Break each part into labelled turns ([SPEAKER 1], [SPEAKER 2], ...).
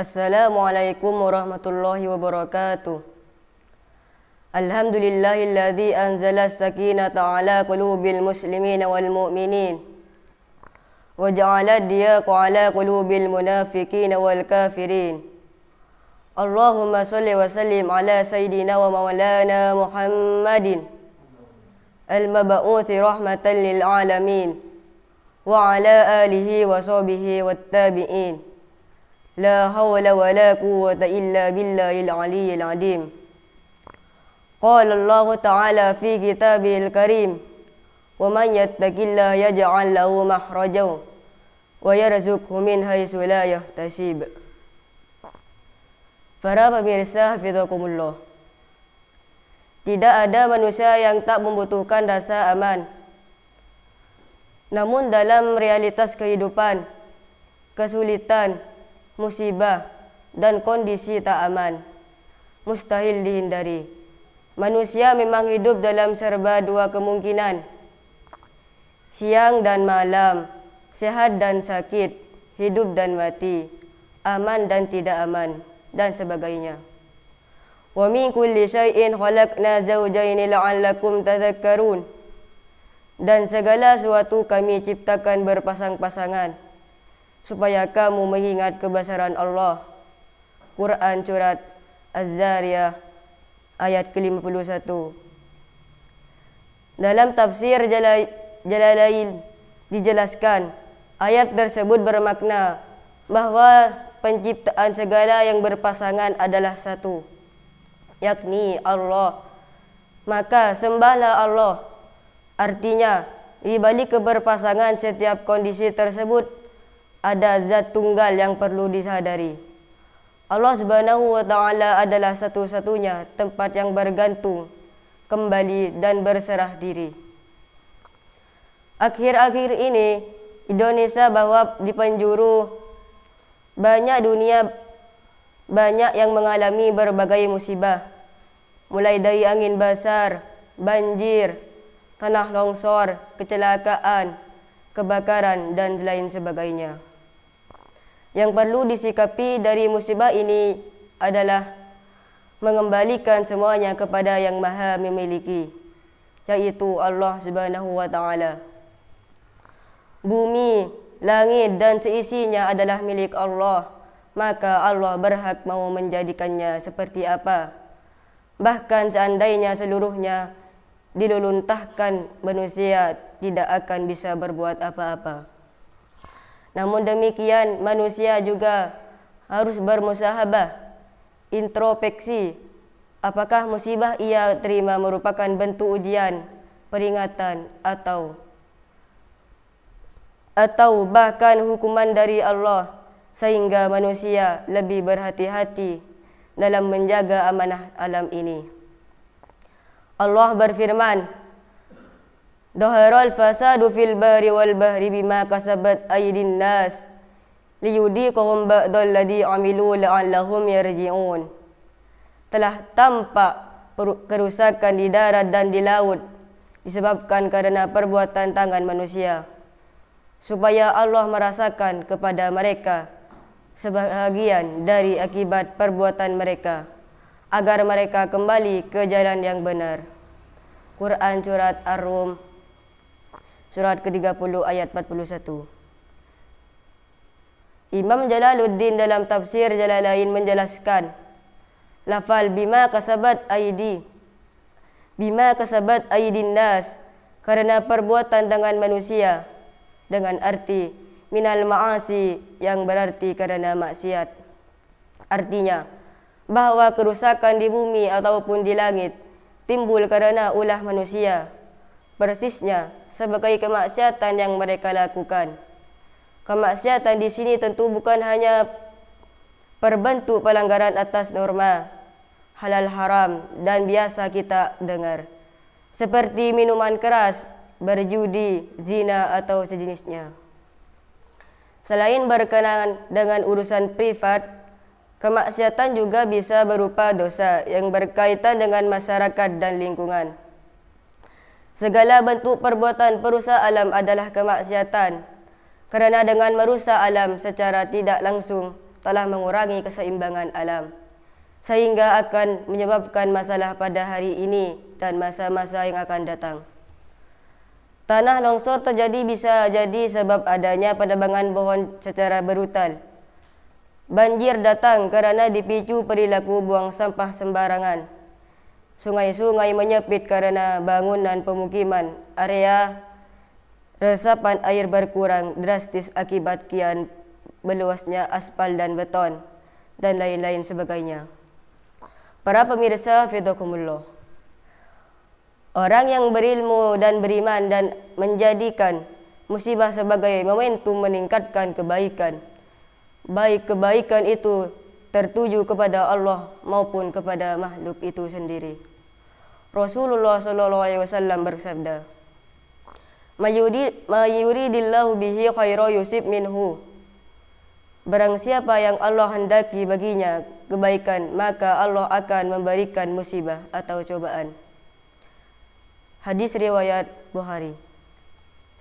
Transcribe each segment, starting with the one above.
[SPEAKER 1] Assalamualaikum warahmatullahi wabarakatuh. Alhamdulillahilladzi anzala as-sakinata ala qulubil muslimina wal mu'minin wa ja'ala ad-diyaqa ala qulubil munafiqina wal kafirin. Allahumma shalli wa sallim ala sayyidina wa maulana Muhammadin al-mab'uthi rahmatan lil alamin wa ala alihi wa sahbihi wat tabi'in. La hawla wa la quwwata illa billahil aliyyil azim. Qala Allah Ta'ala fi kitabihil karim, wa man yattaqillaha yaj'al lahu makhrajan wa yarzuqhu min haitsu la yahtasib. Para pemirsa hafizakumullah, tidak ada manusia yang tak membutuhkan rasa aman. Namun dalam realitas kehidupan, kesulitan, musibah, dan kondisi tak aman mustahil dihindari. Manusia memang hidup dalam serba dua kemungkinan, siang dan malam, sehat dan sakit, hidup dan mati, aman dan tidak aman, dan sebagainya. Wa min kulli syai'in khalaqna zawjaini la'allakum tadhakkarun. Dan segala sesuatu kami ciptakan berpasang-pasangan supaya kamu mengingat kebesaran Allah. Quran surat Az-Zariyah ayat ke-51. Dalam tafsir Jalalain dijelaskan, ayat tersebut bermakna bahwa penciptaan segala yang berpasangan adalah satu, yakni Allah. Maka sembahlah Allah. Artinya, di balik keberpasangan setiap kondisi tersebut ada zat tunggal yang perlu disadari. Allah Subhanahu wa Ta'ala adalah satu-satunya tempat yang bergantung, kembali dan berserah diri. Akhir-akhir ini Indonesia bahwa di penjuru banyak yang mengalami berbagai musibah, mulai dari angin besar, banjir, tanah longsor, kecelakaan, kebakaran, dan lain sebagainya. Yang perlu disikapi dari musibah ini adalah mengembalikan semuanya kepada yang Maha Memiliki, yaitu Allah Subhanahu wa Ta'ala. Bumi, langit, dan seisinya adalah milik Allah, maka Allah berhak mau menjadikannya seperti apa. Bahkan seandainya seluruhnya diluntahkan, manusia tidak akan bisa berbuat apa-apa. Namun demikian, manusia juga harus bermusahabah, introspeksi. Apakah musibah ia terima merupakan bentuk ujian, peringatan, atau bahkan hukuman dari Allah, sehingga manusia lebih berhati-hati dalam menjaga amanah alam ini. Allah berfirman, Dhaharal fasadu fil bahri wal bahri bima kasabat aydin nas liyudhiqahum ba'dal ladzi amilu la'allahum yarji'un. Telah tampak kerusakan di darat dan di laut disebabkan karena perbuatan tangan manusia, supaya Allah merasakan kepada mereka sebahagian dari akibat perbuatan mereka, agar mereka kembali ke jalan yang benar. Quran surat Ar-Rum surat ke-30 ayat 41. Imam Jalaluddin dalam tafsir Jalalain menjelaskan, lafal bima kasabat aydin nas, karena perbuatan tangan manusia, dengan arti minal ma'asi, yang berarti karena maksiat. Artinya bahwa kerusakan di bumi ataupun di langit timbul karena ulah manusia, persisnya sebagai kemaksiatan yang mereka lakukan. Kemaksiatan di sini tentu bukan hanya berbentuk pelanggaran atas norma halal haram dan biasa kita dengar, seperti minuman keras, berjudi, zina, atau sejenisnya. Selain berkenaan dengan urusan privat, kemaksiatan juga bisa berupa dosa yang berkaitan dengan masyarakat dan lingkungan. Segala bentuk perbuatan perusak alam adalah kemaksiatan, karena dengan merusak alam secara tidak langsung telah mengurangi keseimbangan alam, sehingga akan menyebabkan masalah pada hari ini dan masa-masa yang akan datang. Tanah longsor terjadi bisa jadi sebab adanya penebangan pohon secara brutal. Banjir datang karena dipicu perilaku buang sampah sembarangan. Sungai-sungai menyempit karena bangunan pemukiman. Area resapan air berkurang drastis akibat kian meluasnya aspal dan beton, dan lain-lain sebagainya. Para pemirsa, fidakumullah. Orang yang berilmu dan beriman dan menjadikan musibah sebagai momentum meningkatkan kebaikan, baik kebaikan itu tertuju kepada Allah maupun kepada makhluk itu sendiri. Rasulullah SAW bersabda, "Mayuridillahu bihi khairan yusib minhu." Barang siapa yang Allah hendaki baginya kebaikan, maka Allah akan memberikan musibah atau cobaan. Hadis riwayat Bukhari.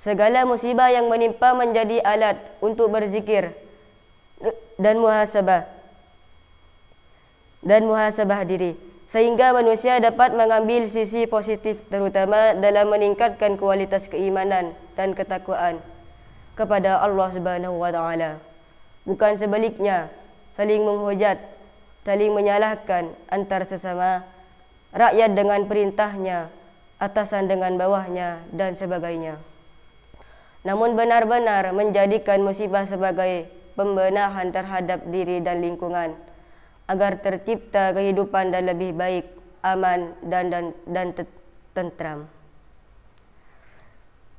[SPEAKER 1] Segala musibah yang menimpa menjadi alat untuk berzikir dan muhasabah diri, sehingga manusia dapat mengambil sisi positif, terutama dalam meningkatkan kualitas keimanan dan ketakwaan kepada Allah Subhanahu wa taala. Bukan sebaliknya, saling menghujat, saling menyalahkan antar sesama, rakyat dengan perintahnya, atasan dengan bawahnya, dan sebagainya. Namun benar-benar menjadikan musibah sebagai pembenahan terhadap diri dan lingkungan, agar tercipta kehidupan dan lebih baik, aman, dan tentram.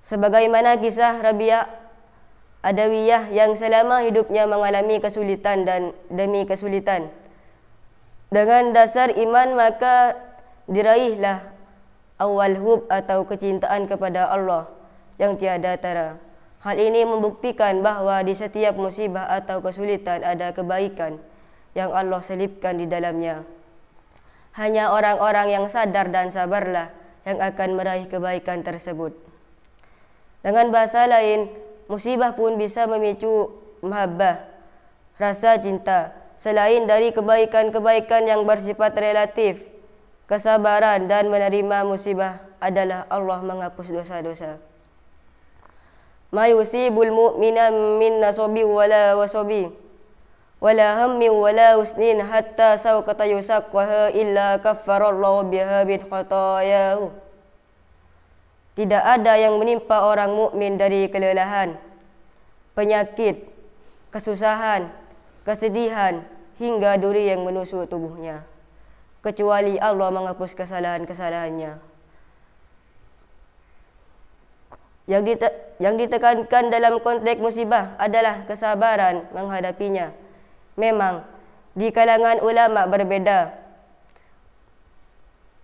[SPEAKER 1] Sebagaimana kisah Rabi'ah Adawiyah yang selama hidupnya mengalami kesulitan dan demi kesulitan. Dengan dasar iman maka diraihlah awal hub atau kecintaan kepada Allah yang tiada tara. Hal ini membuktikan bahwa di setiap musibah atau kesulitan ada kebaikan yang Allah selipkan di dalamnya. Hanya orang-orang yang sadar dan sabarlah yang akan meraih kebaikan tersebut. Dengan bahasa lain, musibah pun bisa memicu mahabbah, rasa cinta. Selain dari kebaikan-kebaikan yang bersifat relatif, kesabaran dan menerima musibah adalah Allah menghapus dosa-dosa. Ma yusibul mu'mina min nasabi wala wasabi wala hammi wala usnin hatta sawqata yusaqwaha illa kaffarallahu biha min khatayahu. Tidak ada yang menimpa orang mukmin dari kelelahan, penyakit, kesusahan, kesedihan, hingga duri yang menusuk tubuhnya, kecuali Allah menghapus kesalahan-kesalahannya. Yang ditekankan dalam konteks musibah adalah kesabaran menghadapinya. Memang di kalangan ulama berbeda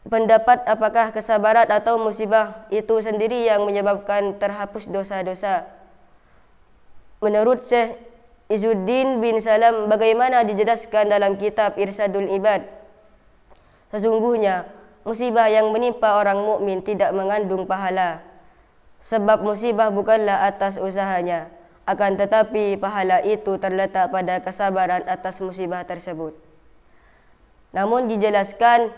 [SPEAKER 1] pendapat apakah kesabaran atau musibah itu sendiri yang menyebabkan terhapus dosa-dosa. Menurut Syekh Izzuddin bin Salam, bagaimana dijelaskan dalam kitab Irsyadul Ibad, sesungguhnya musibah yang menimpa orang mukmin tidak mengandung pahala, sebab musibah bukanlah atas usahanya, akan tetapi pahala itu terletak pada kesabaran atas musibah tersebut. Namun dijelaskan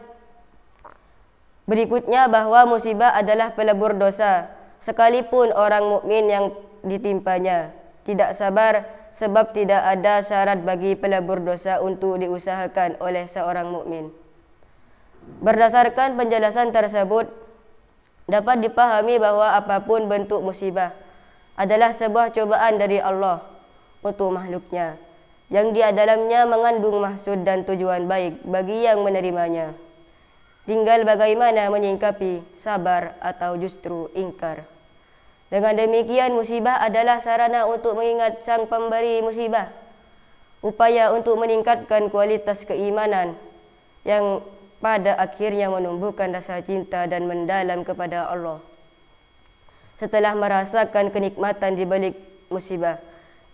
[SPEAKER 1] berikutnya bahwa musibah adalah pelebur dosa, sekalipun orang mukmin yang ditimpanya tidak sabar, sebab tidak ada syarat bagi pelebur dosa untuk diusahakan oleh seorang mukmin. Berdasarkan penjelasan tersebut, dapat dipahami bahwa apapun bentuk musibah adalah sebuah cobaan dari Allah untuk makhluknya, yang di dalamnya mengandung maksud dan tujuan baik bagi yang menerimanya. Tinggal bagaimana menyingkapi, sabar atau justru ingkar. Dengan demikian, musibah adalah sarana untuk mengingat sang pemberi musibah, upaya untuk meningkatkan kualitas keimanan yang pada akhirnya menumbuhkan rasa cinta dan mendalam kepada Allah. Setelah merasakan kenikmatan di balik musibah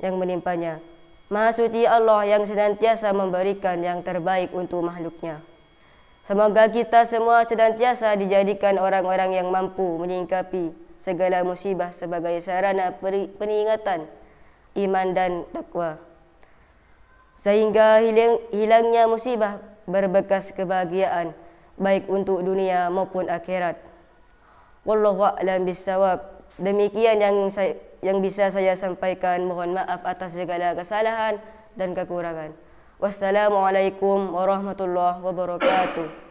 [SPEAKER 1] yang menimpanya, Maha Suci Allah yang senantiasa memberikan yang terbaik untuk makhluknya. Semoga kita semua senantiasa dijadikan orang-orang yang mampu menyingkapi segala musibah sebagai sarana peningatan iman dan takwa. sehingga hilangnya musibah berbekas kebahagiaan baik untuk dunia maupun akhirat. Wallahu a'lam bissawab. Demikian yang bisa saya sampaikan. Mohon maaf atas segala kesalahan dan kekurangan. Wassalamualaikum warahmatullahi wabarakatuh.